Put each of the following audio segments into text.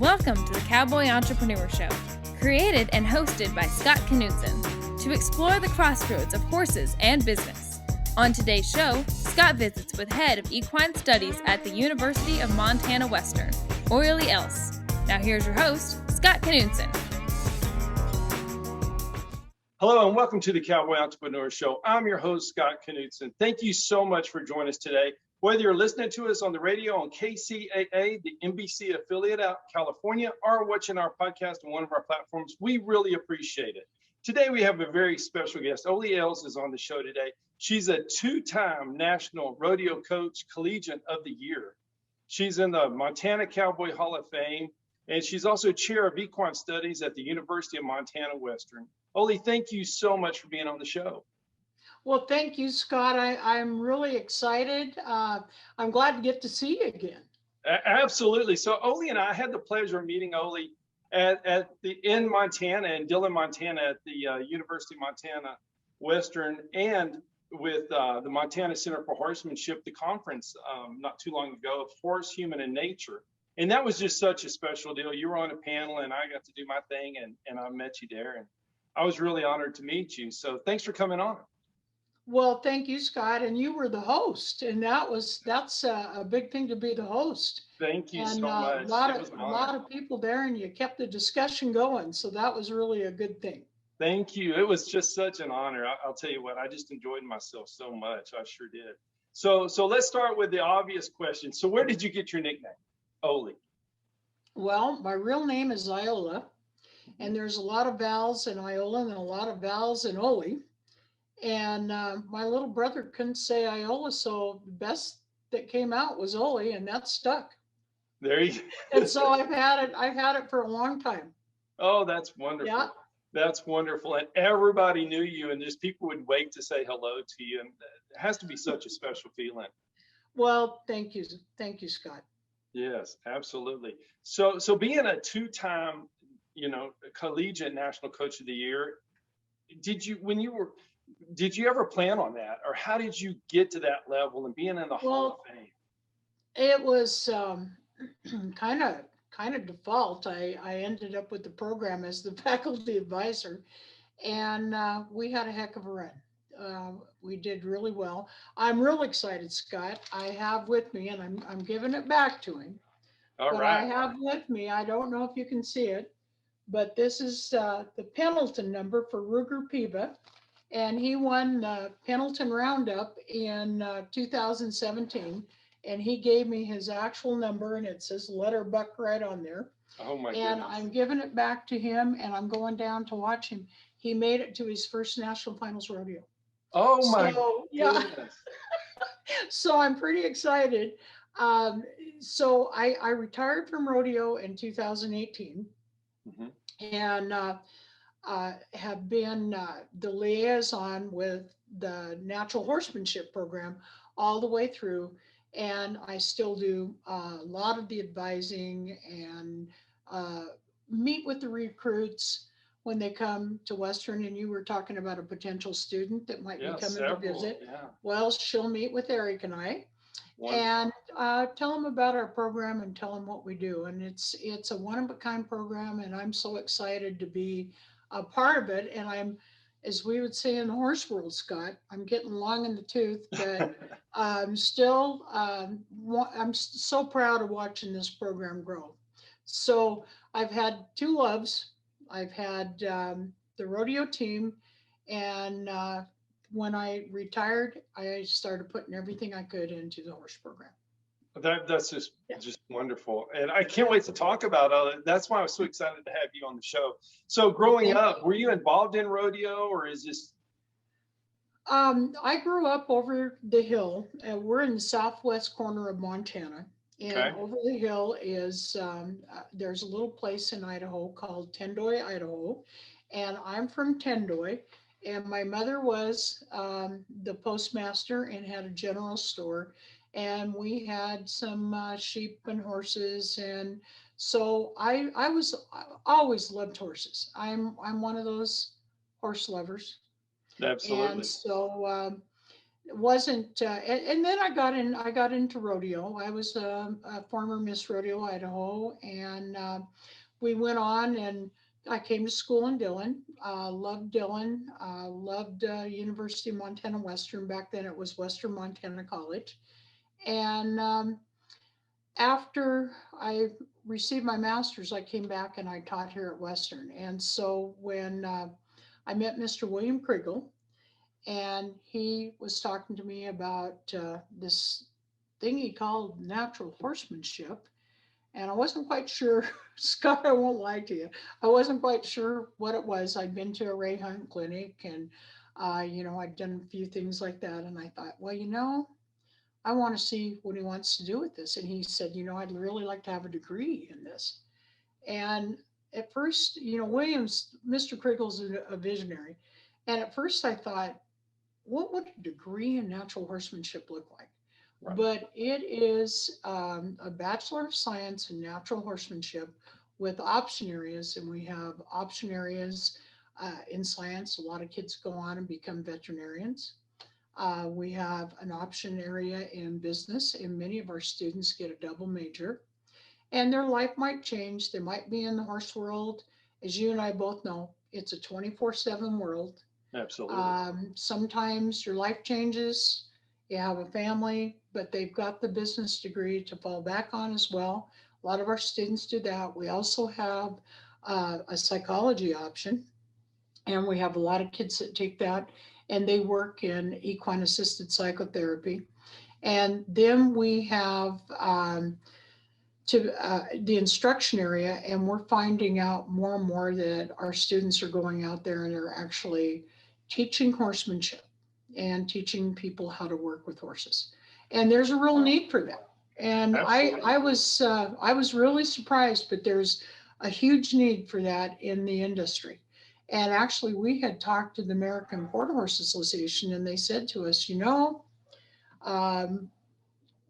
Welcome to the Cowboy Entrepreneur Show, created and hosted by Scott Knudsen, to explore the crossroads of horses and business. On today's show, Scott visits with head of equine studies at the University of Montana Western, Olie Else. Now here's your host, Scott Knudsen. Hello and welcome to the Cowboy Entrepreneur Show. I'm your host, Scott Knudsen. Thank you so much for joining us today. Whether you're listening to us on the radio on KCAA, the NBC affiliate out in California, or watching our podcast on one of our platforms, we really appreciate it. Today we have a very special guest. Olie Else is on the show today. She's a two-time National Rodeo Coach Collegiate of the Year. She's in the Montana Cowboy Hall of Fame, and she's also chair of equine studies at the University of Montana Western. Olie, thank you so much for being on the show. Well, thank you, Scott. I'm really excited. I'm glad to get to see you again. Absolutely. So Olie and I had the pleasure of meeting Olie in Montana, in Dillon, Montana, at the University of Montana Western, and with the Montana Center for Horsemanship, the conference not too long ago of Horse, Human, and Nature. And that was just such a special deal. You were on a panel, and I got to do my thing, and I met you there. And I was really honored to meet you. So thanks for coming on. Well, thank you, Scott. And you were the host, and that's a big thing to be the host. Thank you and, so much. A lot of people there, and you kept the discussion going. So that was really a good thing. Thank you. It was just such an honor. I'll tell you what, I just enjoyed myself so much. I sure did. So let's start with the obvious question. So where did you get your nickname, Olie? Well, my real name is Iola, and there's a lot of vowels in Iola and a lot of vowels in Olie. And my little brother couldn't say Iola, so the best that came out was Olie, and that stuck. There you go. And so I've had it for a long time. Oh, that's wonderful. Yeah. That's wonderful. And everybody knew you, and just people would wait to say hello to you. And it has to be such a special feeling. Well, thank you. Thank you, Scott. Yes, absolutely. So being a two-time, collegiate national coach of the year, did you ever plan on that, or how did you get to that level and being in the Hall of Fame? It was kind of default. I ended up with the program as the faculty advisor, and we had a heck of a run. We did really well. I'm real excited, Scott. I have with me, and I'm giving it back to him. All right. I have with me, I don't know if you can see it, but this is the Pendleton number for Ruger Piva. And he won the Pendleton Roundup in 2017. And he gave me his actual number, and it says Letterbuck right on there. Oh my And goodness. I'm giving it back to him, and I'm going down to watch him. He made it to his first national finals rodeo. Oh my yeah. goodness. So I'm pretty excited. So I retired from rodeo in 2018. Mm-hmm. And have been the liaison with the natural horsemanship program all the way through. And I still do a lot of the advising and meet with the recruits when they come to Western. And you were talking about a potential student that might be coming to visit. Yeah. Well, she'll meet with Eric and I. Wonderful. And tell them about our program and tell them what we do. And it's a one-of-a-kind program, and I'm so excited to be a part of it. And I'm, as we would say in the horse world, Scott, I'm getting long in the tooth, but I'm still, I'm so proud of watching this program grow. So I've had two loves. I've had the rodeo team, and when I retired, I started putting everything I could into the horse program. That's just wonderful. And I can't wait to talk about it. That's why I was so excited to have you on the show. So growing up, were you involved in rodeo, or is this? I grew up over the hill, and we're in the southwest corner of Montana. And over the hill is, there's a little place in Idaho called Tendoy, Idaho. And I'm from Tendoy. And my mother was the postmaster and had a general store. And we had some sheep and horses, and so I always loved horses. I'm one of those horse lovers. Absolutely. And so wasn't, and then I got into rodeo. I was a former Miss Rodeo Idaho, and we went on, and I came to school in Dillon. Loved Dillon. Loved University of Montana Western. Back then it was Western Montana College. And after I received my master's, I came back and I taught here at Western. And so when I met Mr. William Kriegel, and he was talking to me about this thing he called natural horsemanship. And I wasn't quite sure, Scott, I won't lie to you. I wasn't quite sure what it was. I'd been to a ray hunt clinic, and, I'd done a few things like that. And I thought, well, I want to see what he wants to do with this. And he said, I'd really like to have a degree in this. And at first, Mr. Kriegel's a visionary. And at first I thought, what would a degree in natural horsemanship look like? Right. But it is a Bachelor of Science in Natural Horsemanship with option areas. And we have option areas in science. A lot of kids go on and become veterinarians. We have an option area in business, and many of our students get a double major. And their life might change. They might be in the horse world. As you and I both know, it's a 24/7 world. Absolutely. Sometimes your life changes, you have a family, but they've got the business degree to fall back on as well. A lot of our students do that. We also have a psychology option, and we have a lot of kids that take that, and they work in equine assisted psychotherapy. And then we have the instruction area, and we're finding out more and more that our students are going out there and they're actually teaching horsemanship and teaching people how to work with horses. And there's a real need for that. And I was really surprised, but there's a huge need for that in the industry. And actually, we had talked to the American Quarter Horse Association, and they said to us,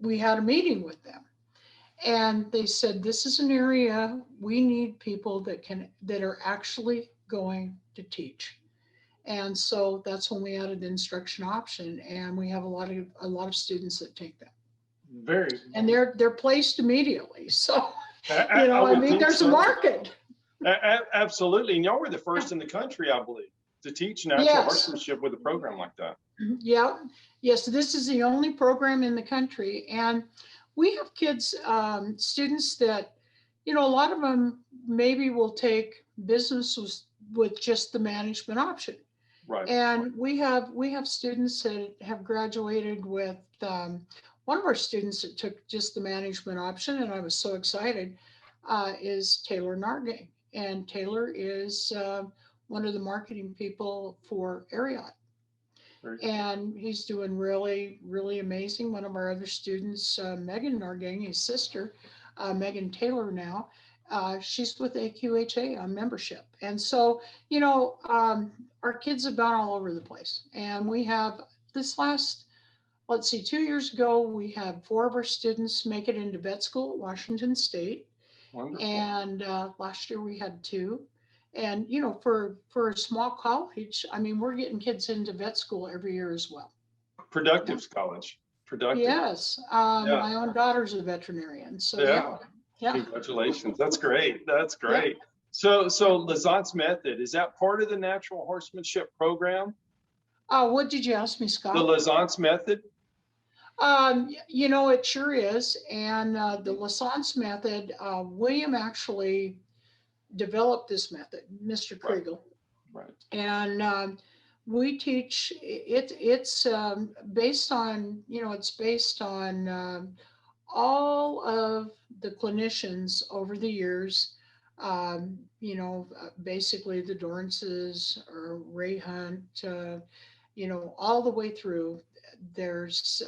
we had a meeting with them. And they said, this is an area we need people that are actually going to teach. And so that's when we added the instruction option, and we have a lot of students that take that. And they're placed immediately. So there's a market. Absolutely. And y'all were the first in the country, I believe, to teach natural horsemanship with a program like that. Yeah. Yes. This is the only program in the country. And we have kids, students that, a lot of them maybe will take business with just the management option. Right. And we have students that have graduated with, one of our students that took just the management option, and I was so excited, is Taylor Nargang. And Taylor is one of the marketing people for Ariat. And he's doing really, really amazing. One of our other students, Megan Nargang, his sister, Megan Taylor now, she's with AQHA on membership. And so, our kids have gone all over the place. And we have this 2 years ago, we had 4 of our students make it into vet school at Washington State. Wonderful. And last year we had 2. And, for a small college, we're getting kids into vet school every year as well. Productive college. Productive. Yes. My own daughter's a veterinarian. So yeah. Congratulations. That's great. That's great. Yeah. So Lazant's method, is that part of the natural horsemanship program? What did you ask me, Scott? The Lazant's method? It sure is. And the Lazant's method, William actually developed this method, Mr. Kriegel. Right. And we teach it's based on all of the clinicians over the years, basically the Dorrances or Ray Hunt, all the way through. There's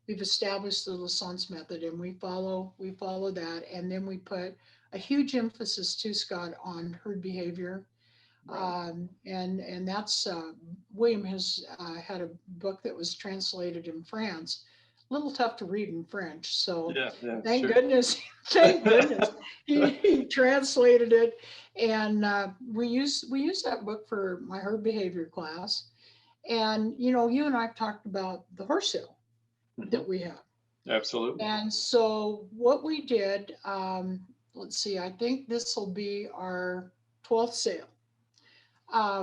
we've established the Lazant's method, and we follow that, and then we put a huge emphasis too, Scott, on herd behavior. Right. And that's William has had a book that was translated in France. A little tough to read in French, so thank goodness he translated it. And we use that book for my herd behavior class. And, you and I've talked about the horse sale that we have. Absolutely. And so what we did, let's see, I think this will be our 12th sale.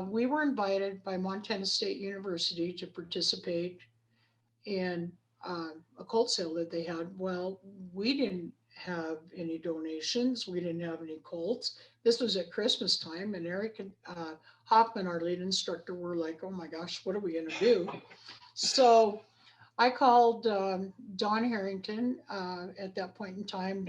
We were invited by Montana State University to participate in a colt sale that they had. Well, we didn't have any donations. We didn't have any colts. This was at Christmas time, and Eric and Hoffman, our lead instructor, were like, "Oh my gosh, what are we going to do?" So I called Don Harrington at that point in time.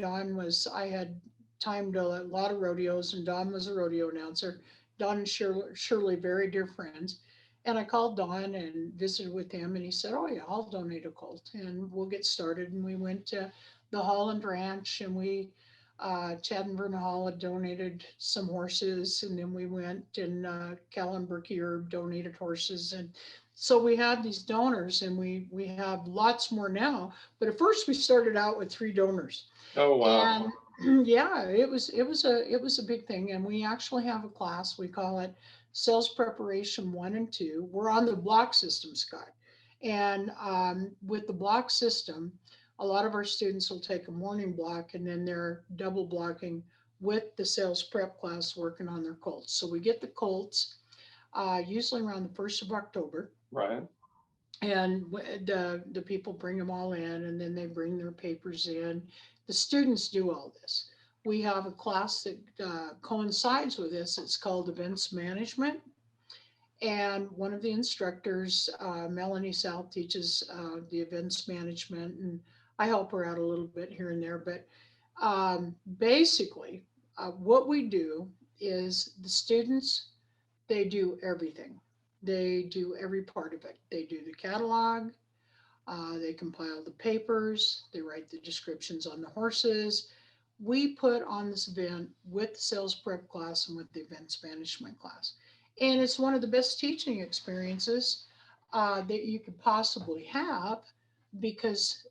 I had timed a lot of rodeos, and Don was a rodeo announcer. Don and Shirley, very dear friends. And I called Don and visited with him, and he said, "Oh yeah, I'll donate a colt and we'll get started." And we went to the Holland Ranch, and Chad and Verna Hall had donated some horses, and then we went and Cal and Berkey Herb donated horses. And so we had these donors, and we have lots more now. But at first we started out with 3 donors. Oh, wow. And yeah, it was a big thing. And we actually have a class. We call it Sales Preparation 1 and 2. We're on the block system, Scott. And with the block system, a lot of our students will take a morning block, and then they're double blocking with the sales prep class working on their colts. So we get the colts usually around the 1st of October. Right. And the people bring them all in, and then they bring their papers in. The students do all this. We have a class that coincides with this. It's called Events Management. And one of the instructors, Melanie South, teaches the events management, and I help her out a little bit here and there. But basically, what we do is the students, they do everything. They do every part of it. They do the catalog, they compile the papers, they write the descriptions on the horses. We put on this event with the sales prep class and with the events management class. And it's one of the best teaching experiences that you could possibly have, because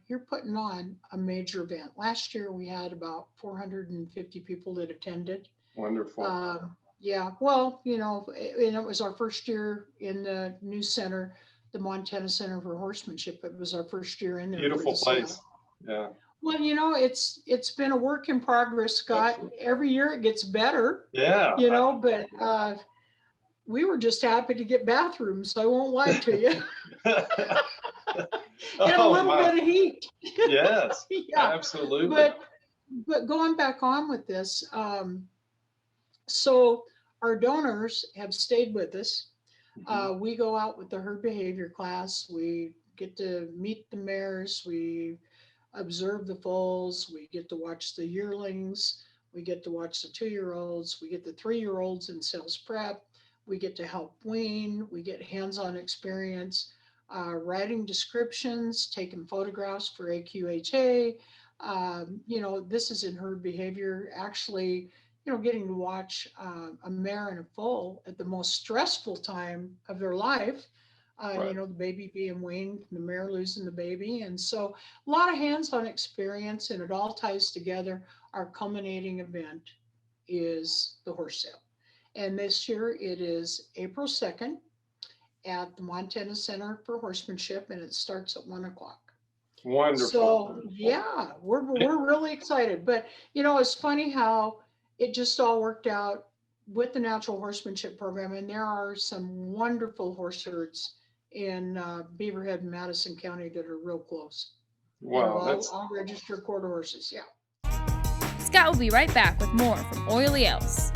you're putting on a major event. Last year we had about 450 people that attended. Wonderful. Yeah, well, and it was our first year in the new center, the Montana Center for Horsemanship. It was our first year in there. Beautiful place. Yeah. Well, it's been a work in progress, Scott. Absolutely. Every year it gets better. Yeah. But we were just happy to get bathrooms. I won't lie to you. And a little bit of heat. Yes. Yeah. Absolutely. But going back on with this, so our donors have stayed with us. We go out with the herd behavior class. We get to meet the mares. We observe the foals. We get to watch the yearlings. We get to watch the 2-year-olds. We get the 3-year-olds in sales prep. We get to help wean. We get hands-on experience, writing descriptions, taking photographs for AQHA. This is in herd behavior. Actually, getting to watch a mare and a foal at the most stressful time of their life, Right. the baby being weaned, the mare losing the baby. And so a lot of hands-on experience, and it all ties together. Our culminating event is the horse sale. And this year it is April 2nd at the Montana Center for Horsemanship, and it starts at 1 o'clock. Wonderful. So yeah, we're really excited. But it's funny how it just all worked out with the natural horsemanship program. And there are some wonderful horse herds in Beaverhead and Madison County that are real close. Wow. All registered quarter horses. Yeah. Scott will be right back with more from Olie Else.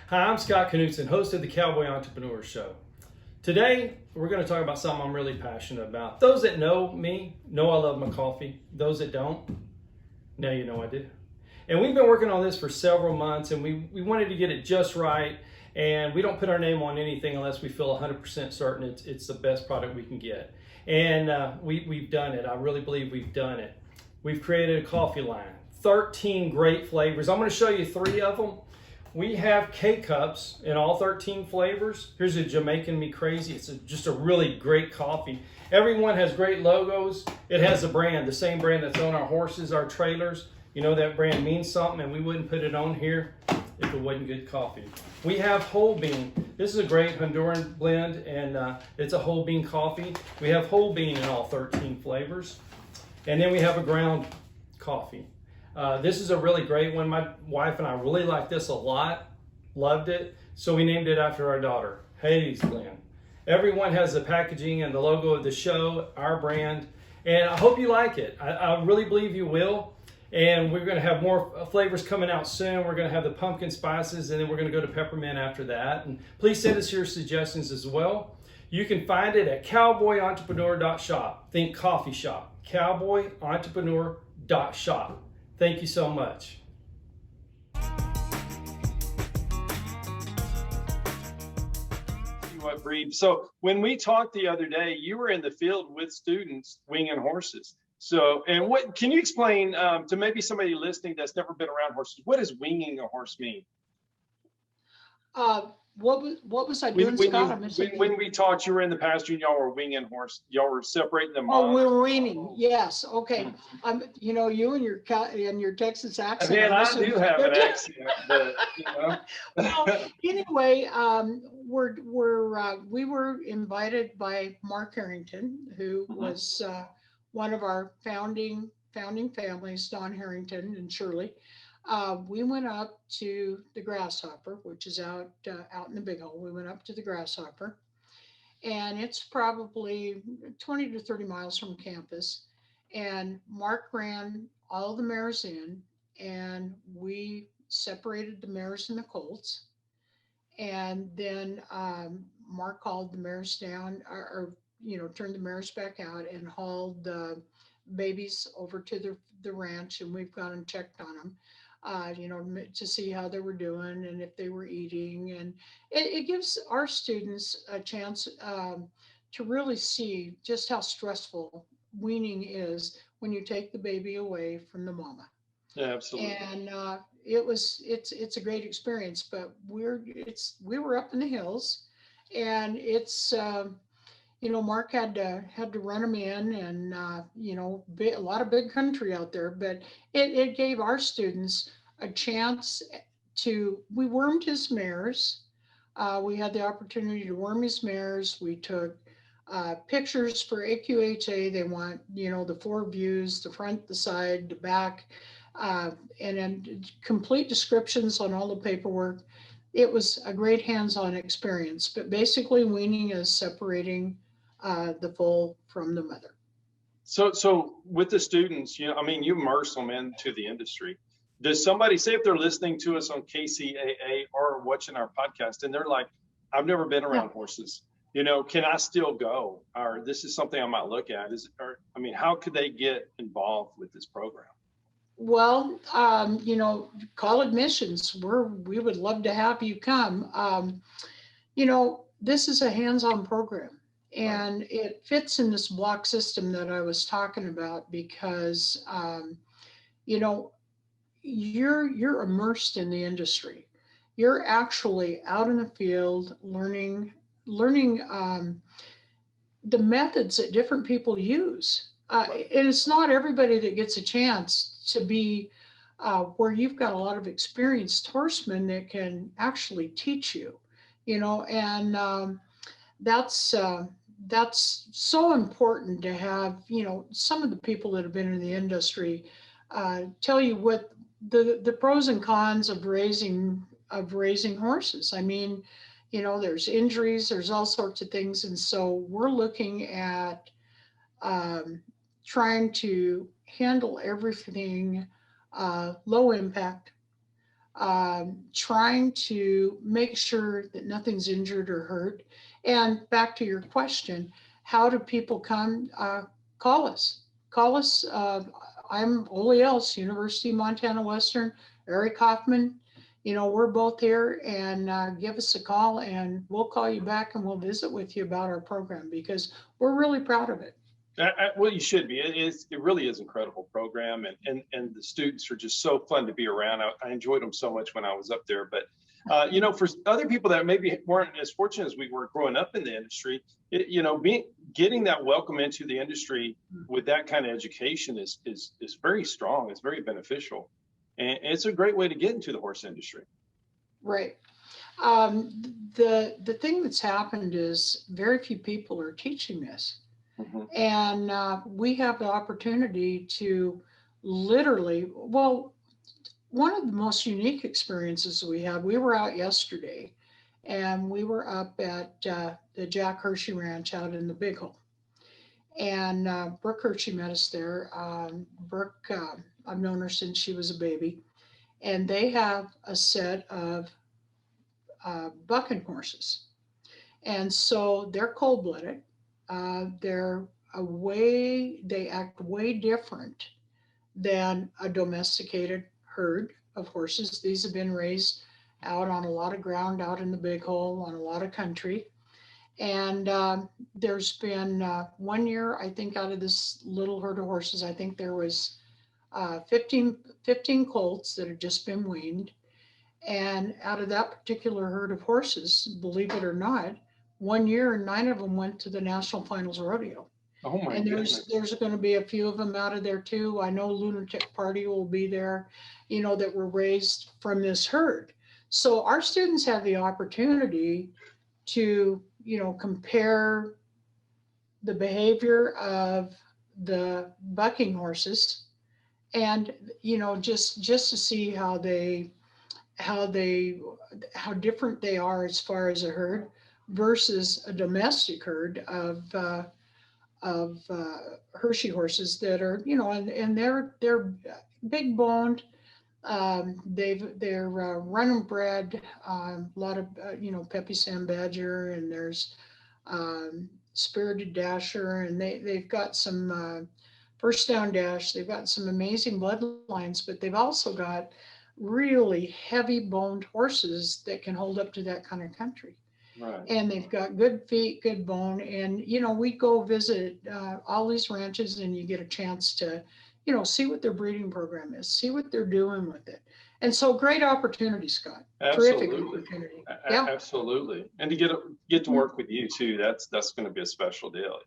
Hi, I'm Scott Knutson, host of the Cowboy Entrepreneur Show. Today, we're going to talk about something I'm really passionate about. Those that know me know I love my coffee. Those that don't, now you know I do. And we've been working on this for several months, and we wanted to get it just right. And we don't put our name on anything unless we feel 100% certain it's the best product we can get. And we've done it. I really believe we've done it. We've created a coffee line, 13 great flavors. I'm going to show you 3 of them. We have K-Cups in all 13 flavors. Here's a Jamaican Me Crazy. It's just a really great coffee. Everyone has great logos. It has a brand, the same brand that's on our horses, our trailers. That brand means something, and we wouldn't put it on here if it wasn't good coffee. We have whole bean. This is a great Honduran blend, and it's a whole bean coffee. We have whole bean in all 13 flavors. And then we have a ground coffee. This is a really great one. My wife and I really like this a lot, loved it. So we named it after our daughter, Hades Blend. Everyone has the packaging and the logo of the show, our brand, and I hope you like it. I really believe you will. And we're going to have more flavors coming out soon. We're going to have the pumpkin spices, and then we're going to go to peppermint after that. And please send us your suggestions as well. You can find it at cowboyentrepreneur.shop. Think coffee shop. Cowboyentrepreneur.shop. Thank you so much. What breed? So when we talked the other day, you were in the field with students winging horses. So, and what can you explain to maybe somebody listening that's never been around horses? What does winging a horse mean? What was I doing, Scott? When we talked, you were in the pasture and y'all were winging horse. Y'all were separating them. Oh, we were weaning. Yes. Okay. You know, you and your Texas accent. Man, I do have an accent, but you know. Well, anyway, we were invited by Mark Harrington, who was one of our founding families, Don Harrington and Shirley. We went up to the Grasshopper, which is out in the Big Hole. We went up to the Grasshopper, and it's probably 20 to 30 miles from campus. And Mark ran all the mares in, and we separated the mares and the colts. And then Mark hauled the mares down, or turned the mares back out and hauled the babies over to the ranch, and we've gone and checked on them. To see how they were doing and if they were eating. And it gives our students a chance to really see just how stressful weaning is when you take the baby away from the mama. Yeah, absolutely. And it's a great experience, but we were up in the hills, and it's Mark had to run them in, and a lot of big country out there, but it gave our students a chance we wormed his mares. We had the opportunity to worm his mares. We took pictures for AQHA. They want, the 4 views, the front, the side, the back, and then complete descriptions on all the paperwork. It was a great hands-on experience, but basically weaning is separating the foal from the mother. So with the students, you immerse them into the industry. Does somebody, say if they're listening to us on KCAA or watching our podcast, and they're like, I've never been around horses, can I still go? Or this is something I might look at. How could they get involved with this program? Well, call admissions. We would love to have you come. This is a hands-on program. And it fits in this block system that I was talking about because, you're immersed in the industry. You're actually out in the field learning the methods that different people use. And it's not everybody that gets a chance to be where you've got a lot of experienced horsemen that can actually teach you, and that's so important to have, some of the people that have been in the industry tell you what the pros and cons of raising horses. There's injuries, there's all sorts of things. And so we're looking at trying to handle everything low impact, trying to make sure that nothing's injured or hurt. And back to your question, how do people come? Call us. I'm Olie Else, University of Montana Western, Eric Hoffman. We're both here, and give us a call, and we'll call you back, and we'll visit with you about our program because we're really proud of it. Well, you should be. It really is an incredible program, and the students are just so fun to be around. I enjoyed them so much when I was up there. But for other people that maybe weren't as fortunate as we were growing up in the industry, getting that welcome into the industry with that kind of education is very strong. It's very beneficial, and it's a great way to get into the horse industry. Right. The thing that's happened is very few people are teaching this. Mhm. And we have the opportunity to literally, well, one of the most unique experiences we had, we were out yesterday and we were up at the Jack Hershey Ranch out in the Big Hole. And Brooke Hershey met us there. Brooke, I've known her since she was a baby. And they have a set of bucking horses. And so they're cold blooded. They're they act way different than a domesticated herd of horses. These have been raised out on a lot of ground out in the Big Hole, on a lot of country. And there's been 1 year, I think, out of this little herd of horses, I think there was 15 colts that had just been weaned. And out of that particular herd of horses, believe it or not, 1 year, 9 of them went to the national finals rodeo. Oh my And goodness. there's going to be a few of them out of there too. I know Lunatic Party will be there, that were raised from this herd. So our students have the opportunity to, compare the behavior of the bucking horses and, just to see how different they are as far as a herd versus a domestic herd of Hershey horses that are, and they're big boned. They're run and bred. A lot of Peppy Sam Badger, and there's Spirited Dasher, and they've got some First Down Dash. They've got some amazing bloodlines, but they've also got really heavy boned horses that can hold up to that kind of country. Right. And they've got good feet, good bone. And, we go visit all these ranches and you get a chance to, see what their breeding program is, see what they're doing with it. And so great opportunity, Scott. Absolutely. Terrific opportunity. Yeah. Absolutely. And to get to work with you too, that's going to be a special deal,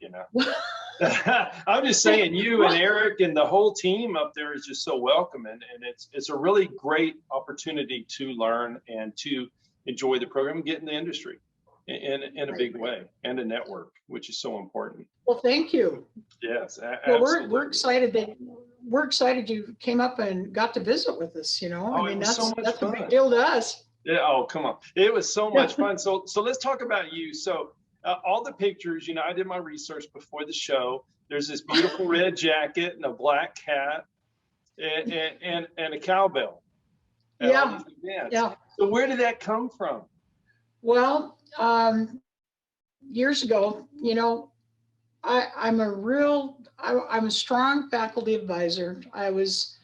I'm just saying, you and Eric and the whole team up there is just so welcoming, and it's a really great opportunity to learn and to enjoy the program and get in the industry in a big way, and a network, which is so important. Well, thank you. Yes, Well, absolutely. we're excited you came up and got to visit with us. Oh, I mean, that's so much that's a fun. big deal to us. Yeah. Oh, come on. It was so much fun. So let's talk about you. So all the pictures, I did my research before the show. There's this beautiful red jacket and a black hat and a cowbell. Yeah. Yeah. So where did that come from? Well, years ago, I'm a strong faculty advisor. I was,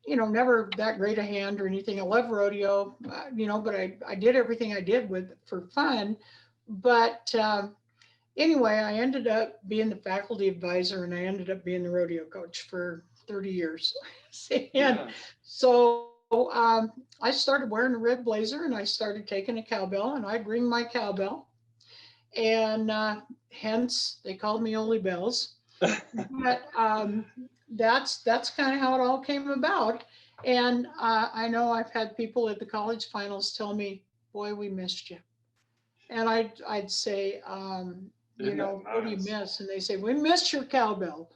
never that great a hand or anything. I love rodeo, but I did everything I did for fun. But anyway, I ended up being the faculty advisor, and I ended up being the rodeo coach for 30 years. And so I started wearing a red blazer, and I started taking a cowbell, and I'd ring my cowbell. And hence they called me Olie Bells. But that's kind of how it all came about. And I know I've had people at the college finals tell me, "Boy, we missed you." And I'd say, what do you miss? And they say, "We missed your cowbell."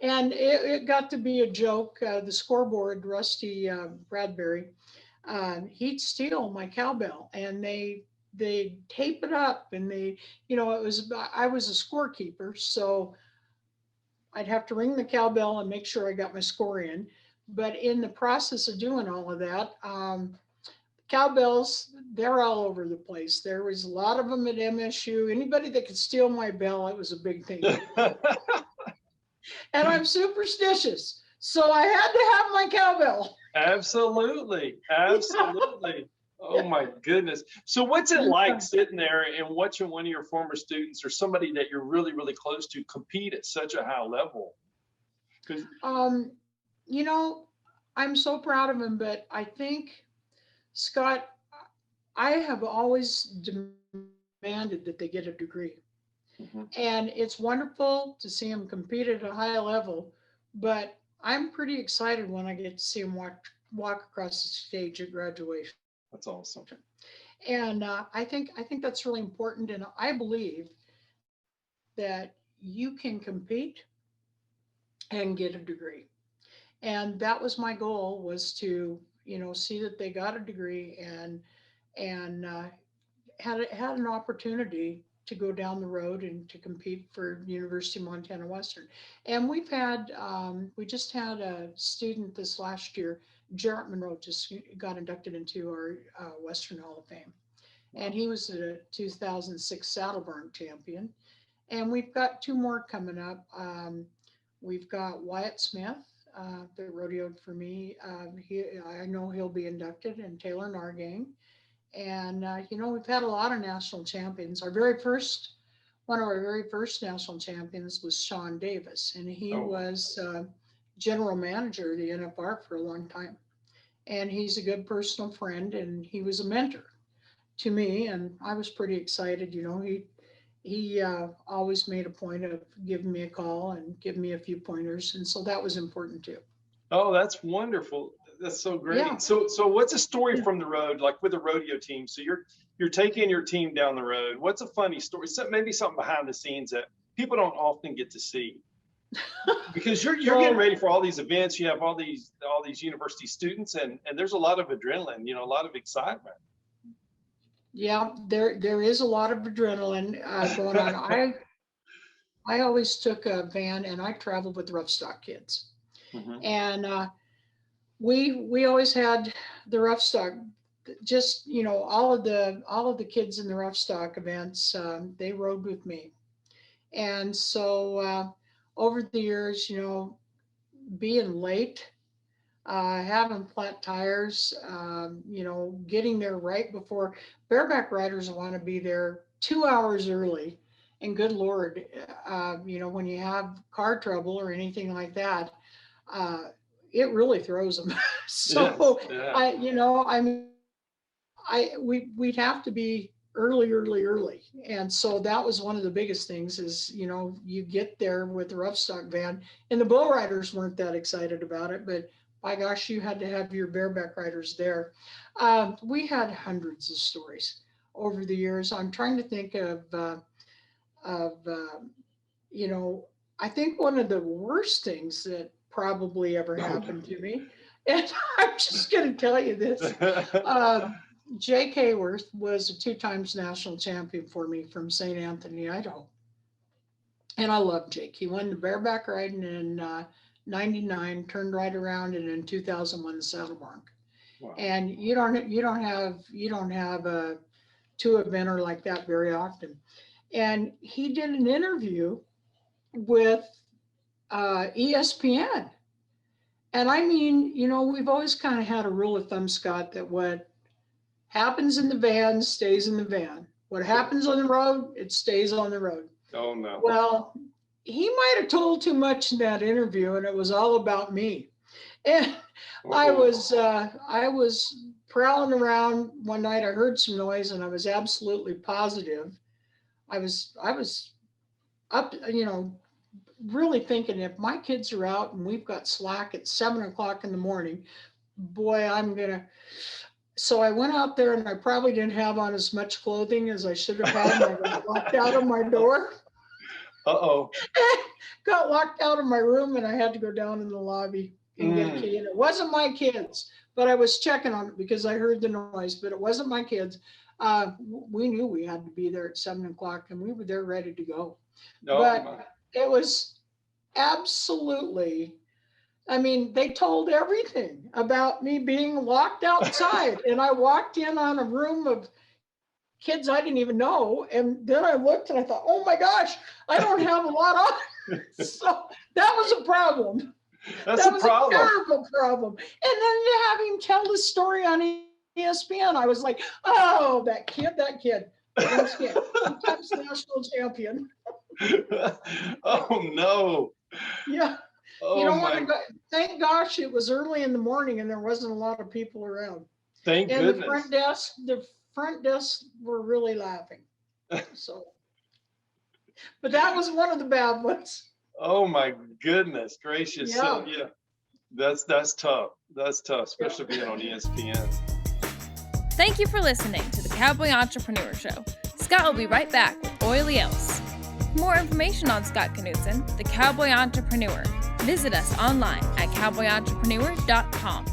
And it got to be a joke. The scoreboard, Rusty Bradbury, he'd steal my cowbell, and they tape it up, and I was a scorekeeper, so I'd have to ring the cowbell and make sure I got my score in. But in the process of doing all of that, cowbells, they're all over the place. There was a lot of them at MSU. Anybody that could steal my bell, it was a big thing. And I'm superstitious, so I had to have my cowbell. Absolutely. Oh my goodness. So what's it like sitting there and watching one of your former students or somebody that you're really, really close to compete at such a high level? I'm so proud of him, but I think, Scott, I have always demanded that they get a degree. Mm-hmm. And it's wonderful to see them compete at a high level, but I'm pretty excited when I get to see them walk across the stage at graduation. That's awesome. And I think that's really important. And I believe that you can compete and get a degree. And that was my goal, was to, see that they got a degree and had an opportunity to go down the road and to compete for University of Montana Western. And we just had a student this last year, Jarrett Monroe, just got inducted into our Western Hall of Fame. Wow. And he was a 2006 Saddle Barn champion. And we've got 2 more coming up. We've got Wyatt Smith, that rodeoed for me. I know he'll be inducted, and Taylor Nargang. And, we've had a lot of national champions. One of our very first national champions was Sean Davis, and he was general manager of the NFR for a long time. And he's a good personal friend, and he was a mentor to me, and I was pretty excited. He always made a point of giving me a call and giving me a few pointers, and so that was important too. Oh, that's wonderful. That's so great. Yeah. So what's a story from the road, like with a rodeo team? So you're taking your team down the road. What's a funny story? Maybe something behind the scenes that people don't often get to see, because you're getting ready for all these events. You have all these university students, and there's a lot of adrenaline. A lot of excitement. Yeah, there is a lot of adrenaline going on. I always took a van and I traveled with rough stock kids. Mm-hmm. And we always had the rough stock, just, all of the kids in the rough stock events, they rode with me. And so over the years, being late, having flat tires, getting there right before. Bareback riders want to be there 2 hours early. And good Lord, when you have car trouble or anything like that, it really throws them. So yes, yeah. We'd have to be early. And so that was one of the biggest things is, you get there with the rough stock van, and the bull riders weren't that excited about it, but by gosh, you had to have your bareback riders there. We had hundreds of stories over the years. I'm trying to think of I think one of the worst things that probably ever happened to me, and I'm just going to tell you this. Jake Hayworth was a 2 times national champion for me from St. Anthony, Idaho. And I love Jake. He won the bareback riding in 99, turned right around, and in 2001 the saddle barn. Wow. And you don't have a 2 eventer like that very often. And he did an interview with ESPN. And I mean, we've always kind of had a rule of thumb, Scott, that what happens in the van stays in the van. What happens on the road, it stays on the road. Oh no. Well, he might have told too much in that interview, and it was all about me. And I was prowling around one night. I heard some noise, and I was absolutely positive. I was up, really thinking, if my kids are out and we've got slack at 7 o'clock in the morning, boy, so I went out there, and I probably didn't have on as much clothing as I should have had. And I got locked out of my door. Uh-oh. Got locked out of my room, and I had to go down in the lobby and get a key. And it wasn't my kids, but I was checking on it because I heard the noise, but it wasn't my kids. We knew we had to be there at 7 o'clock, and we were there ready to go. But it was absolutely, they told everything about me being locked outside. And I walked in on a room of kids I didn't even know. And then I looked and I thought, oh my gosh, I don't have a lot on. So that was a problem. That was a terrible problem. And then to have him tell the story on ESPN, I was like, oh, that kid. Sometimes national champion. Oh no. Yeah. Oh, you don't want to go. Thank gosh it was early in the morning and there wasn't a lot of people around. Thank goodness. The front desk were really laughing. So, but that was one of the bad ones. Oh my goodness gracious. Yeah. So yeah, that's tough. That's tough, especially being on ESPN. Thank you for listening to the Cowboy Entrepreneur Show. Scott will be right back with Olie Else. For more information on Scott Knudsen, the Cowboy Entrepreneur, visit us online at cowboyentrepreneur.com.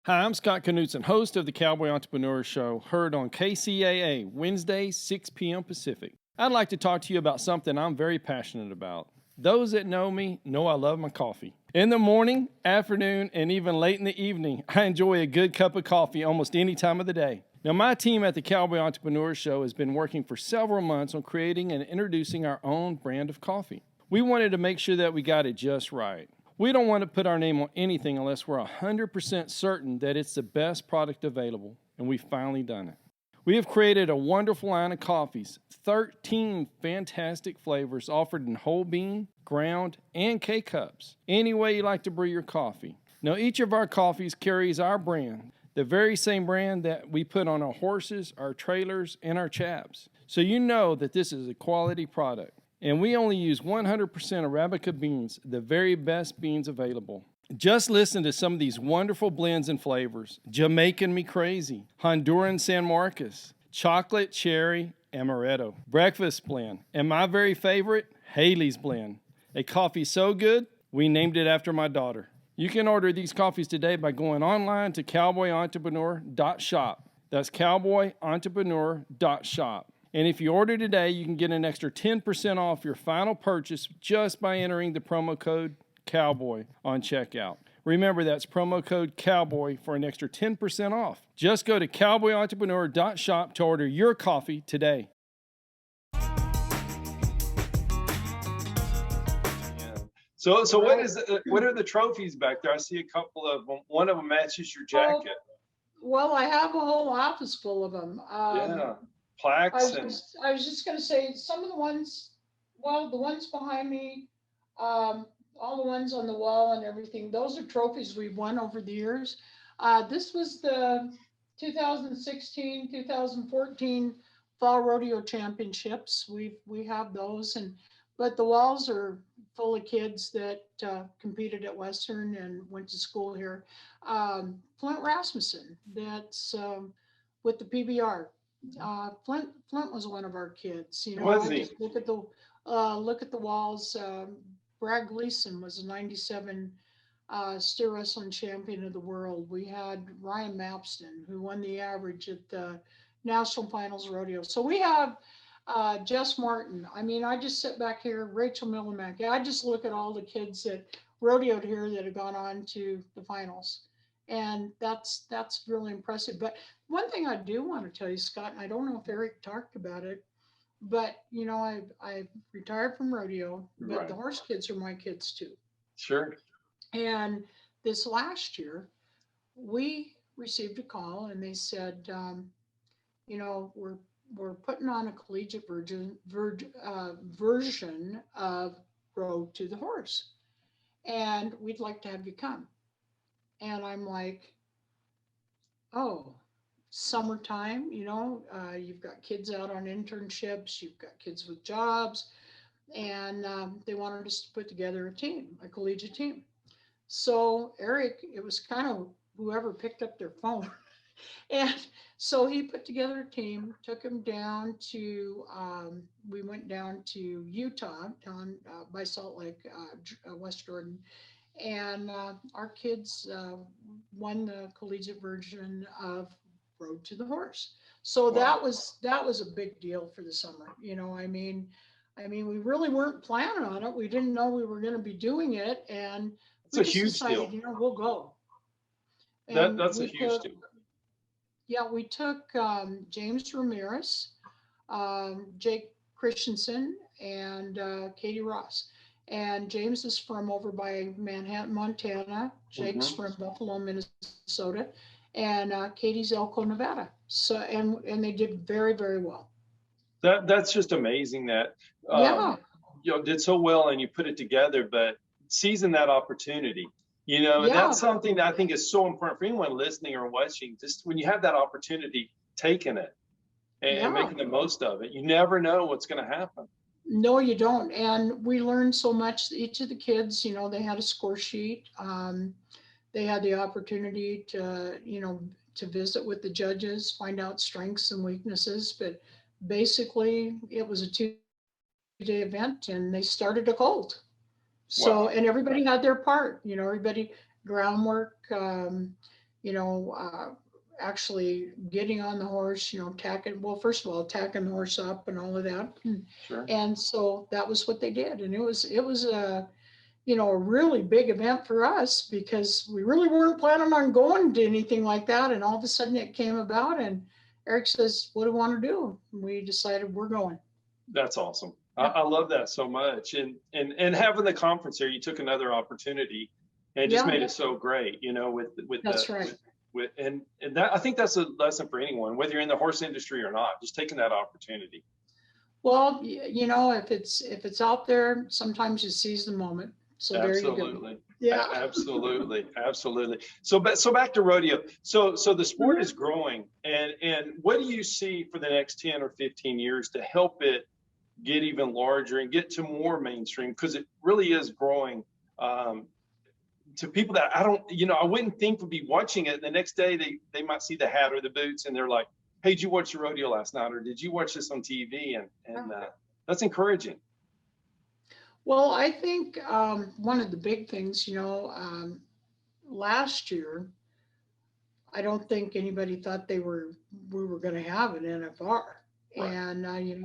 Hi, I'm Scott Knudsen, host of the Cowboy Entrepreneur Show, heard on KCAA, Wednesdays, 6 p.m. Pacific. I'd like to talk to you about something I'm very passionate about. Those that know me know I love my coffee. In the morning, afternoon, and even late in the evening, I enjoy a good cup of coffee almost any time of the day. Now, my team at the Cowboy Entrepreneur Show has been working for several months on creating and introducing our own brand of coffee. We wanted to make sure that we got it just right. We don't want to put our name on anything unless we're 100% certain that it's the best product available, and we've finally done it. We have created a wonderful line of coffees, 13 fantastic flavors offered in whole bean, ground, and K-Cups, any way you like to brew your coffee. Now, each of our coffees carries our brand, the very same brand that we put on our horses, our trailers, and our chaps. So you know that this is a quality product. And we only use 100% Arabica beans, the very best beans available. Just listen to some of these wonderful blends and flavors. Jamaican Me Crazy, Honduran San Marcos, Chocolate Cherry Amaretto, Breakfast Blend, and my very favorite, Haley's Blend. A coffee so good, we named it after my daughter. You can order these coffees today by going online to cowboyentrepreneur.shop. That's cowboyentrepreneur.shop. And if you order today, you can get an extra 10% off your final purchase just by entering the promo code COWBOY on checkout. Remember, that's promo code COWBOY for an extra 10% off. Just go to cowboyentrepreneur.shop to order your coffee today. So what are the trophies back there? I see a couple of them. One of them matches your jacket. Well, I have a whole office full of them. Yeah, plaques I was just going to say some of the ones, well, the ones behind me, all the ones on the wall and everything, those are trophies we've won over the years. This was the 2016, 2014 Fall Rodeo Championships. We have those, but the walls are full of kids that competed at Western and went to school here. Flint Rasmussen, that's with the PBR. Flint was one of our kids. You know, Was I he? just look at the walls. Brad Gleason was a '97 steer wrestling champion of the world. We had Ryan Mapston, who won the average at the National Finals Rodeo. So we have Jess Martin. I mean, I just sit back here, Rachel Millimack. I just look at all the kids that rodeoed here that have gone on to the finals. And that's really impressive. But one thing I do want to tell you, Scott, and I don't know if Eric talked about it, but you know, I retired from rodeo, but Right. The horse kids are my kids too. Sure. And this last year, we received a call and they said, you know, we're putting on a collegiate version of Road to the Horse, and we'd like to have you come. And I'm like, oh, summertime, you know, you've got kids out on internships, you've got kids with jobs, and they wanted us to put together a team, a collegiate team. So Eric, it was kind of whoever picked up their phone. And so he put together a team, took them down to, we went down to Utah, down by Salt Lake, West Jordan. And our kids won the collegiate version of Road to the Horse. So Wow. that was a big deal for the summer. You know, I mean, we really weren't planning on it. We didn't know we were going to be doing it, and It's a huge deal. You know, we'll go. And That's a we huge took- deal. Yeah, we took James Ramirez, Jake Christensen, and Katie Ross. And James is from over by Manhattan, Montana. Jake's from Buffalo, Minnesota, and Katie's Elko, Nevada. So and they did very, very well. That's just amazing that Yeah. you know, did so well and you put it together, but seizing that opportunity, you know, and Yeah. that's something that I think is so important for anyone listening or watching. Just when you have that opportunity, taking it and Yeah. making the most of it, you never know what's going to happen. No, you don't. And we learned so much. Each of the kids, you know, they had a score sheet. They had the opportunity to, to visit with the judges, find out strengths and weaknesses. But basically, it was a 2-day event, and they started a colt. So, Wow. and everybody had their part, everybody groundwork, actually getting on the horse, tacking, well, first of all, tacking the horse up and all of that. Sure. And so that was what they did. And it was a really big event for us because we really weren't planning on going to anything like that. And all of a sudden it came about, and Eric says, what do you want to do? And we decided we're going. That's awesome. Yeah. I love that so much. And having the conference there, you took another opportunity and just Yeah. made it so great, with That's the, right. and that, I think that's a lesson for anyone, whether you're in the horse industry or not, just taking that opportunity. Well, if it's out there, sometimes you seize the moment. So there you go. Absolutely. Yeah. Absolutely. Absolutely. So back to rodeo. So the sport is growing, and what do you see for the next 10 or 15 years to help it get even larger and get to more mainstream? Because it really is growing, to people that I wouldn't think would be watching it. The next day they might see the hat or the boots, and they're like, hey, did you watch the rodeo last night? Or did you watch this on TV? And that's encouraging. Well, I think one of the big things, last year, I don't think anybody thought we were going to have an NFR. Right. And,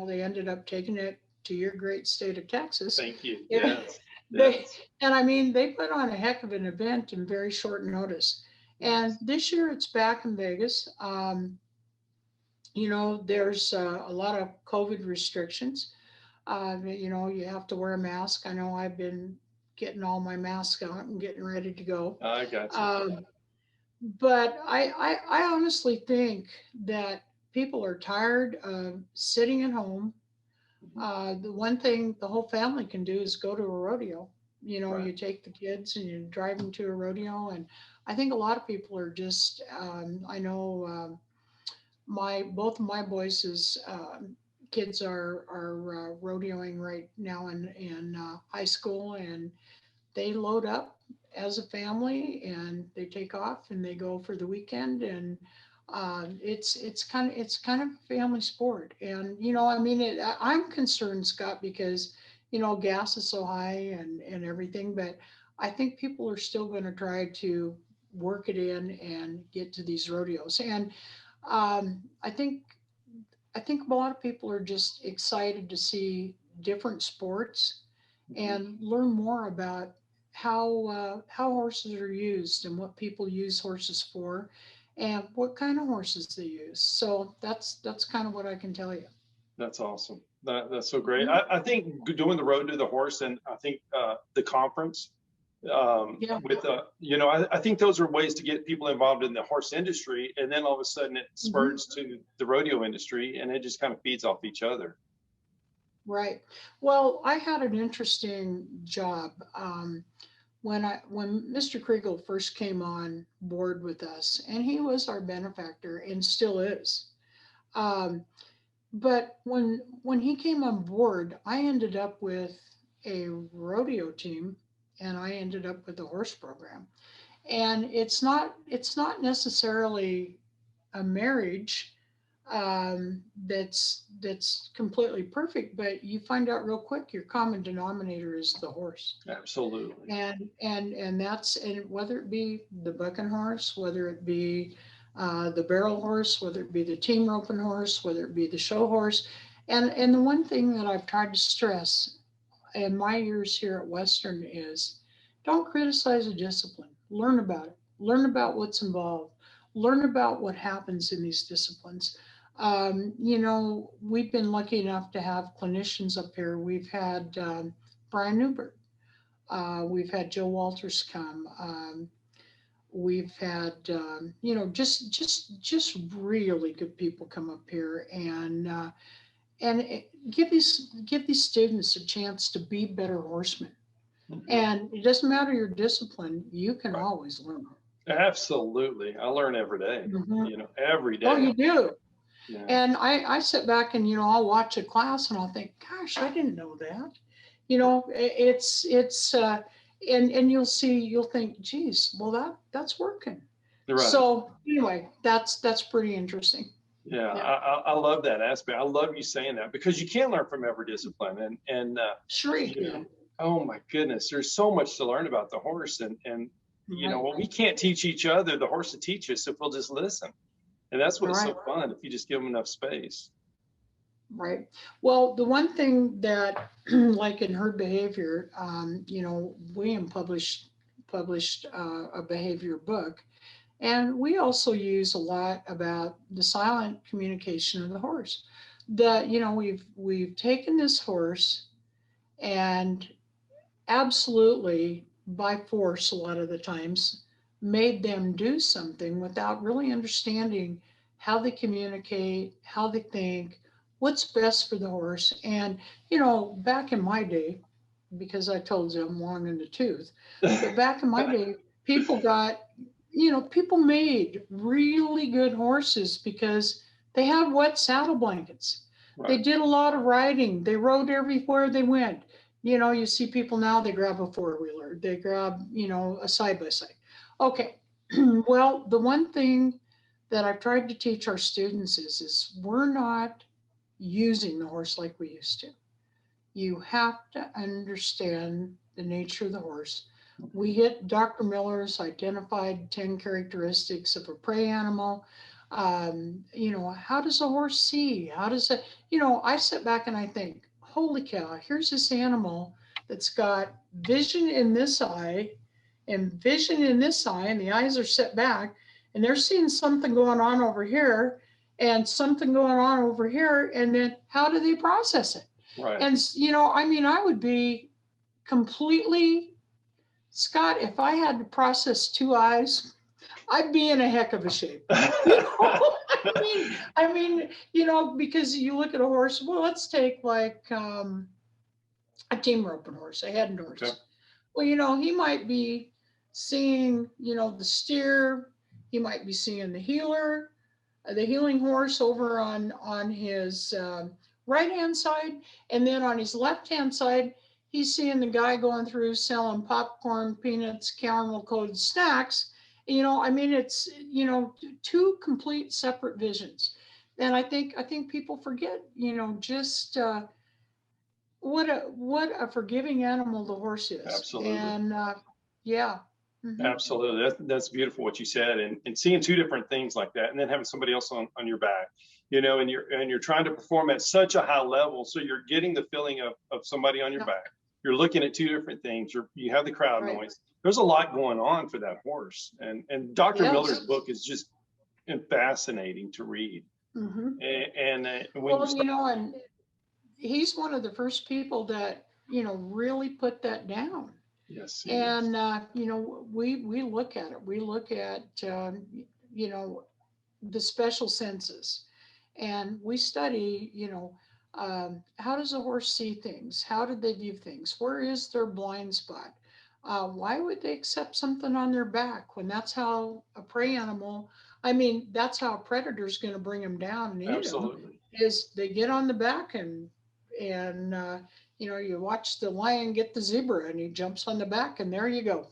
they ended up taking it to your great state of Texas. Thank you. Yes. And I mean, they put on a heck of an event in very short notice. And this year it's back in Vegas. There's a lot of COVID restrictions. You have to wear a mask. I know I've been getting all my masks out and getting ready to go. I got you. But I honestly think that people are tired of sitting at home. The one thing the whole family can do is go to a rodeo. Right. You take the kids and you drive them to a rodeo. And I think a lot of people are just, I know both of my boys' kids are rodeoing right now in high school, and they load up as a family and they take off and they go for the weekend. And it's kind of a family sport. And I mean, I'm concerned, Scott, because gas is so high and everything, but I think people are still going to try to work it in and get to these rodeos. And I think a lot of people are just excited to see different sports and learn more about how horses are used and what people use horses for and what kind of horses they use. So that's kind of what I can tell you. That's awesome. That's so great. I think doing the road to the horse, and I think the conference, with I think those are ways to get people involved in the horse industry, and then all of a sudden it spurs to the rodeo industry, and it just kind of feeds off each other. Right. Well, I had an interesting job when Mr. Kriegel first came on board with us, and he was our benefactor and still is. But when he came on board, I ended up with a rodeo team, and I ended up with a horse program. And it's not necessarily a marriage that's completely perfect, but you find out real quick your common denominator is the horse. Absolutely. And that's, and whether it be the bucking horse, whether it be the barrel horse, whether it be the team roping horse, whether it be the show horse. And the one thing that I've tried to stress in my years here at Western is don't criticize a discipline. Learn about it. Learn about what's involved. Learn about what happens in these disciplines. We've been lucky enough to have clinicians up here. We've had Brian Newbert. We've had Joe Walters come. We've had, just really good people come up here and give these students a chance to be better horsemen. And it doesn't matter your discipline, you can always learn. Absolutely. I learn every day, every day. Oh, you do. Yeah. And I sit back and, I'll watch a class and I'll think, gosh, I didn't know that. and you'll think, geez, well, that's working. Right. So anyway, that's pretty interesting. Yeah, Yeah. I love that aspect. I love you saying that because you can learn from every discipline, and Sure you you know, can. oh my goodness, there's so much to learn about the horse, and you know, Right. well, we can't teach each other. The horse will teach us if we'll just listen, and that's what's Right. so fun if you just give them enough space. Right. Well, the one thing that, like in herd behavior, William published a behavior book, and we also use a lot about the silent communication of the horse. That we've taken this horse and absolutely by force a lot of the times made them do something without really understanding how they communicate, how they think, what's best for the horse. And back in my day, because I told you I'm long in the tooth, but back in my day, people got people made really good horses because they had wet saddle blankets. They Right. did a lot of riding. They rode everywhere they went. You see people now, they grab a four-wheeler, they grab, a side-by-side. Okay. Well, the one thing that I've tried to teach our students is we're not using the horse like we used to. You have to understand the nature of the horse. We hit Dr. Miller's identified 10 characteristics of a prey animal. How does a horse see? How does it, I sit back and I think, holy cow, here's this animal that's got vision in this eye and vision in this eye, and the eyes are set back, and they're seeing something going on over here and something going on over here. And then how do they process it? Right. And, I would be completely, Scott, if I had to process two eyes, I'd be in a heck of a shape. Because you look at a horse, well, let's take like a team roping horse, a head horse. Okay. Well, he might be seeing, the steer, he might be seeing the healer, the healing horse over on his right-hand side, and then on his left-hand side, he's seeing the guy going through selling popcorn, peanuts, caramel-coated snacks. It's two complete separate visions, and I think people forget, just what a forgiving animal the horse is. Absolutely. And yeah. Mm-hmm. Absolutely. That's beautiful what you said. And seeing two different things like that, and then having somebody else on your back, and you're trying to perform at such a high level. So you're getting the feeling of somebody on your back. You're looking at two different things. You have the crowd noise. There's a lot going on for that horse. And Dr. Miller's book is just fascinating to read. Mm-hmm. And he's one of the first people that, really put that down. Yes. And, we look at it. We look at, the special senses, and we study, how does a horse see things? How did they view things? Where is their blind spot? Why would they accept something on their back when that's how a prey animal, that's how a predator's going to bring them down and eat Absolutely. them, is they get on the back and you watch the lion get the zebra and he jumps on the back and there you go.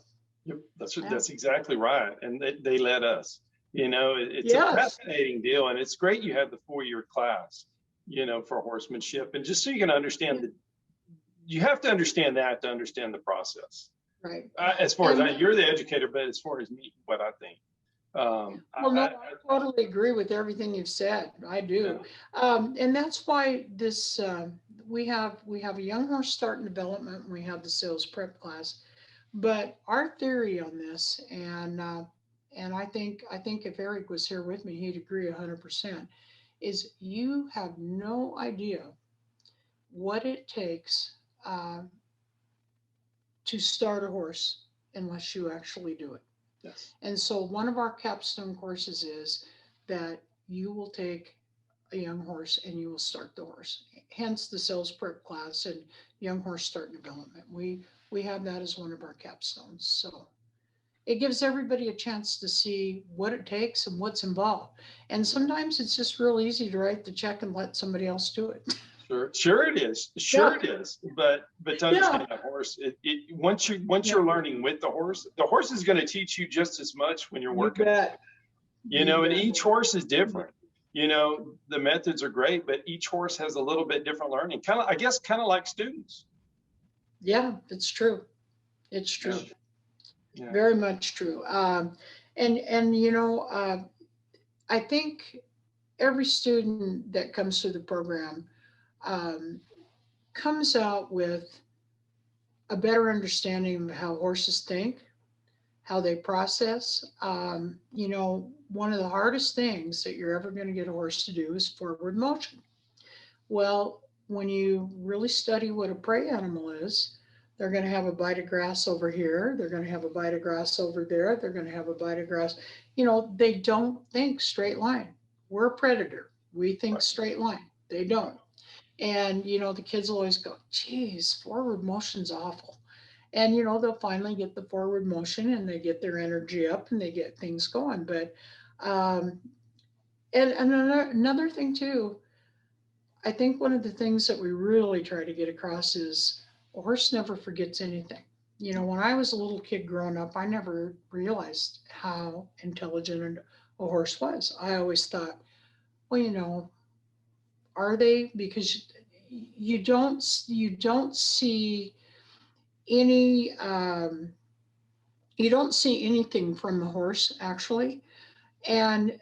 Yep, that's exactly right. And they let us, it's a fascinating deal. And it's great you have the 4-year class, for horsemanship. And just so you can understand you have to understand that to understand the process. Right. As far as you're the educator, but as far as me, what I think. I totally agree with everything you've said. I do. Yeah. And that's why this, we have a young horse start in development, and we have the sales prep class. But our theory on this, and I think if Eric was here with me, he'd agree 100%, is you have no idea what it takes to start a horse unless you actually do it. Yes. And so one of our capstone courses is that you will take a young horse and you will start the horse. Hence the sales prep class and young horse start development. We have that as one of our capstones. So it gives everybody a chance to see what it takes and what's involved. And sometimes it's just real easy to write the check and let somebody else do it. Sure it is. Sure it is. But to understand a horse, once you're learning with the horse is going to teach you just as much when you're working. And each horse is different. The methods are great, but each horse has a little bit different learning. Kind of like students. Yeah, it's true. It's true. Yeah. Very much true. I think every student that comes through the program comes out with a better understanding of how horses think, how they process. One of the hardest things that you're ever going to get a horse to do is forward motion. Well, when you really study what a prey animal is, they're going to have a bite of grass over here. They're going to have a bite of grass over there. They're going to have a bite of grass. They don't think straight line. We're a predator. We think straight line. They don't. And, the kids always go, geez, forward motion's awful. And, they'll finally get the forward motion and they get their energy up and they get things going. But, and another thing too, I think one of the things that we really try to get across is a horse never forgets anything. When I was a little kid growing up, I never realized how intelligent a horse was. I always thought, well, are they? Because you don't see any, you don't see anything from the horse actually. And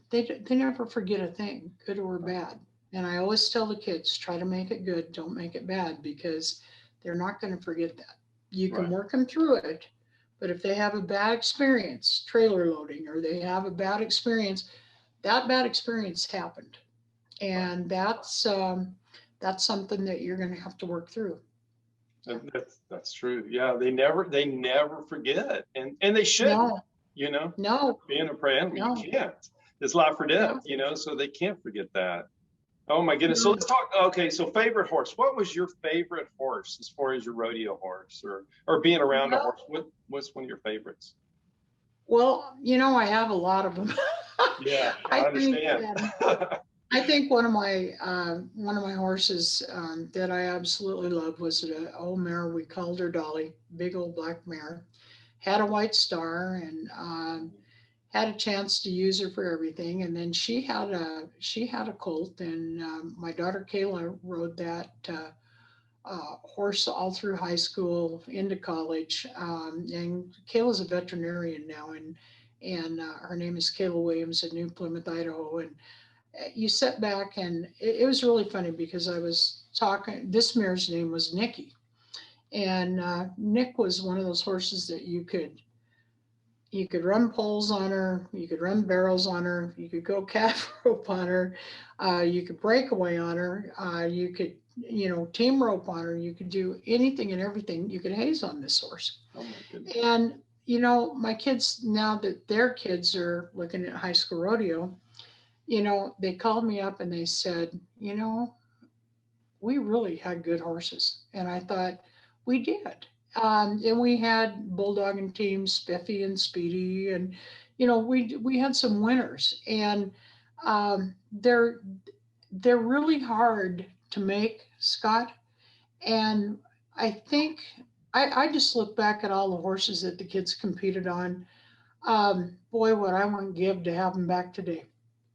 they never forget a thing, good or bad. And I always tell the kids, try to make it good, don't make it bad, because they're not going to forget that. You can work them through it, but if they have a bad experience, trailer loading, or they have a bad experience, that bad experience happened. And that's something that you're going to have to work through. That's true. Yeah, they never forget, and they shouldn't. No. Being a prey animal, you can't. It's life or death. So they can't forget that. Oh my goodness. So let's talk. Okay, so favorite horse. What was your favorite horse as far as your rodeo horse or being around a horse? What's one of your favorites? Well, I have a lot of them. Yeah, I understand. I think one of my horses that I absolutely loved was an old mare. We called her Dolly, big old black mare, had a white star, and had a chance to use her for everything. And then she had a colt, and my daughter Kayla rode that horse all through high school into college. And Kayla's a veterinarian now, and her name is Kayla Williams in New Plymouth, Idaho. And you sit back, and it was really funny because I was talking, this mare's name was Nikki. And Nick was one of those horses that you could run poles on her, you could run barrels on her, you could go calf rope on her, you could breakaway on her, you could, team rope on her, you could do anything and everything. You could haze on this horse. Oh my goodness. And, my kids, now that their kids are looking at high school rodeo, they called me up and they said, we really had good horses. And I thought, we did. And we had bulldogging teams, Spiffy and Speedy, and we had some winners. And they're really hard to make, Scott. And I think I just look back at all the horses that the kids competed on. Boy, what I wouldn't give to have them back today.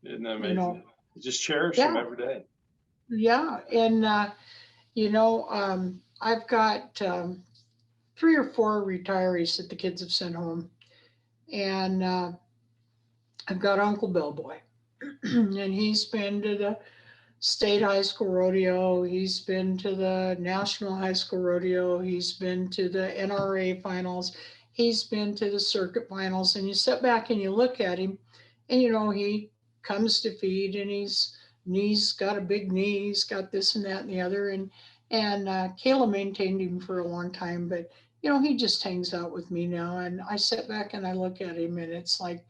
Isn't that amazing? You just cherish them every day. Yeah, and I've got 3 or 4 retirees that the kids have sent home. And I've got Uncle Bellboy. And he's been to the state high school rodeo. He's been to the national high school rodeo. He's been to the NRA finals. He's been to the circuit finals. And you sit back and you look at him, and he comes to feed, and he's got a big knee. He's got this and that and the other. And Kayla maintained him for a long time, but he just hangs out with me now. And I sit back and I look at him, and it's like,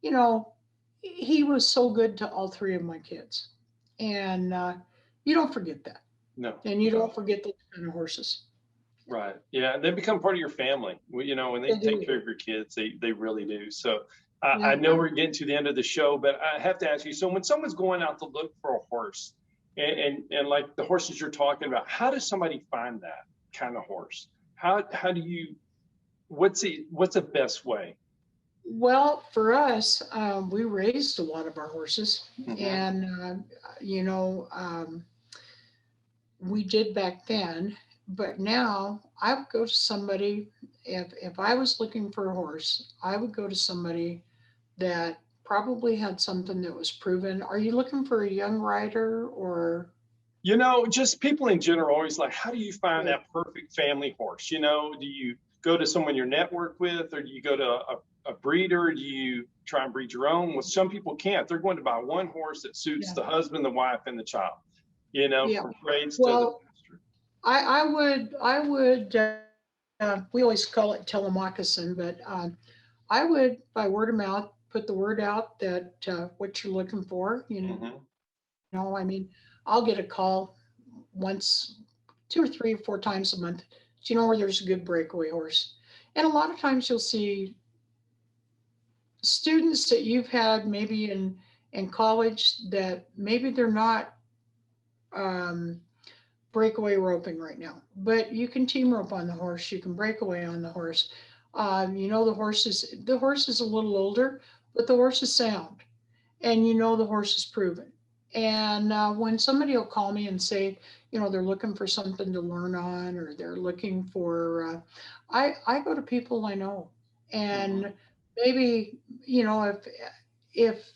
he was so good to all 3 of my kids. And you don't forget that. No. And you don't forget those kind of horses. Right. Yeah. They become part of your family. When they take care of your kids, they really do. So I know we're getting to the end of the show, but I have to ask you, so when someone's going out to look for a horse, And like the horses you're talking about, how does somebody find that kind of horse? How do you, what's the best way? Well, for us, we raised a lot of our horses, Mm-hmm. and we did back then. But now I would go to somebody, if I was looking for a horse, I would go to somebody that probably had something that was proven. Are you looking for a young rider or? Just people in general always like, how do you find that perfect family horse? Do you go to someone you're networked with, or do you go to a breeder? Do you try and breed your own? Well, some people can't. They're going to buy one horse that suits the husband, the wife, and the child, from trades to the pasture. I would, we always call it telemoccasin, but I would, by word of mouth, put the word out that what you're looking for, I mean, I'll get a call once, 2 or 3 or 4 times a month. Do you know where there's a good breakaway horse? And a lot of times you'll see students that you've had maybe in college that maybe they're not breakaway roping right now, but you can team rope on the horse. You can break away on the horse. The horse is a little older, but the horse is sound, and the horse is proven. And when somebody will call me and say, they're looking for something to learn on, or they're looking for, I go to people I know, and maybe if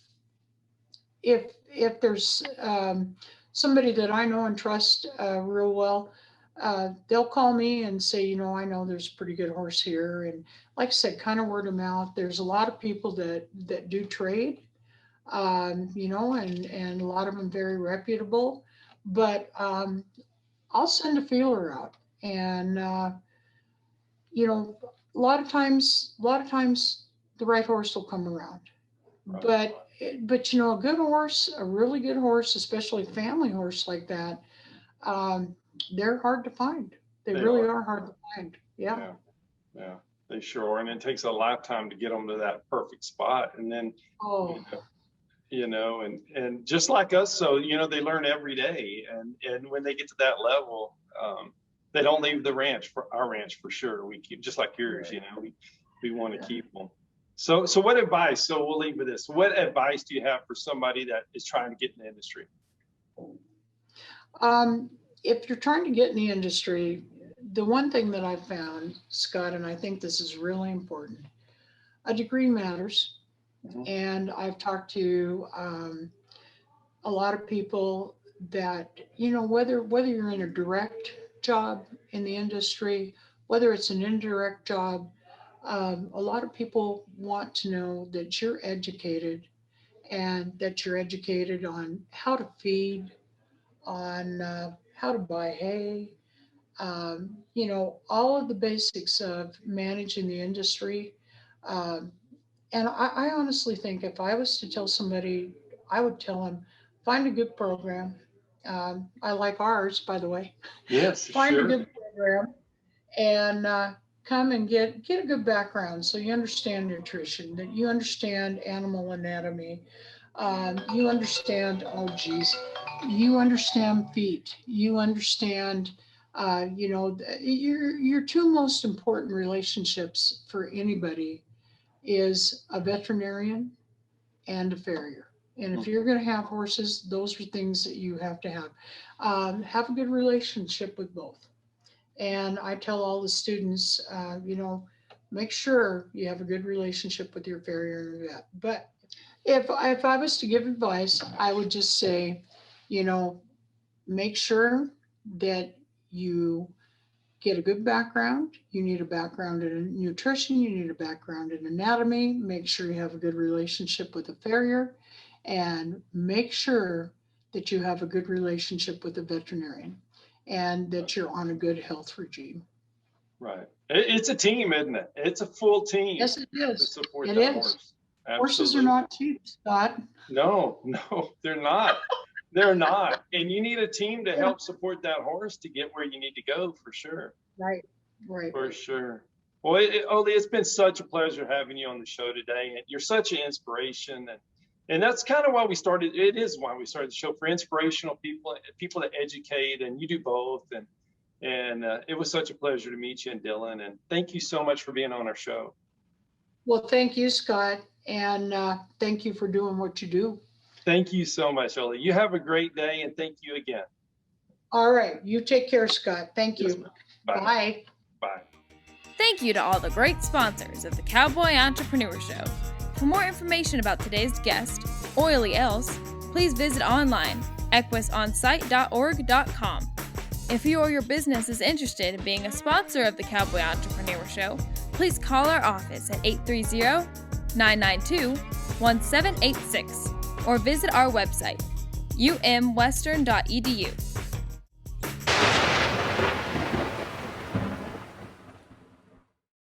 if there's somebody that I know and trust real well, they'll call me and say, I know there's a pretty good horse here, and like I said, kind of word of mouth. There's a lot of people that do trade. And a lot of them very reputable, but I'll send a feeler out, and a lot of times the right horse will come around. Right. But a good horse, a really good horse, especially a family horse like that, they're hard to find. They really are hard to find. Yeah, they sure are. And it takes a lifetime to get them to that perfect spot, and then and just like us, so they learn every day, and when they get to that level, they don't leave the ranch, for our ranch for sure. We keep, just like yours, we want to keep them. So what advice, so we'll leave with this, what advice do you have for somebody that is trying to get in the industry? If you're trying to get in the industry, the one thing that I've found, Scott, and I think this is really important, a degree matters. And I've talked to a lot of people that, whether you're in a direct job in the industry, whether it's an indirect job, a lot of people want to know that you're educated, and that you're educated on how to feed, on how to buy hay, all of the basics of managing the industry. And I honestly think if I was to tell somebody, I would tell them, find a good program. I like ours, by the way. Yes, find sure. a good program, and come and get a good background, so you understand nutrition, that you understand animal anatomy, you understand, you understand feet, you understand, your 2 most important relationships for anybody is a veterinarian and a farrier. And if you're going to have horses, those are things that you have to have. Have a good relationship with both. And I tell all the students, make sure you have a good relationship with your farrier and vet. But if I was to give advice, I would just say, make sure that you get a good background. You need a background in nutrition. You need a background in anatomy. Make sure you have a good relationship with the farrier, and make sure that you have a good relationship with the veterinarian, and that you're on a good health regime. Right. It's a team, isn't it? It's a full team. Yes, it is. To support It that is. horse. Horses are not cheap, Scott. No, they're not. They're not. And you need a team to help support that horse to get where you need to go, for sure. Right. For sure. Well, Olie, it's been such a pleasure having you on the show today. And you're such an inspiration. And that's kind of why we started. It is why we started the show, for inspirational people to educate, and you do both. And it was such a pleasure to meet you and Dylan. And thank you so much for being on our show. Well, thank you, Scott. And thank you for doing what you do. Thank you so much, Olie. You have a great day, and thank you again. All right. You take care, Scott. Thank you. Yes, ma'am. Bye. Bye. Bye. Thank you to all the great sponsors of the Cowboy Entrepreneur Show. For more information about today's guest, Olie Else, please visit online, equusonsite.org.com. If you or your business is interested in being a sponsor of the Cowboy Entrepreneur Show, please call our office at 830-992-1786 or visit our website, umwestern.edu.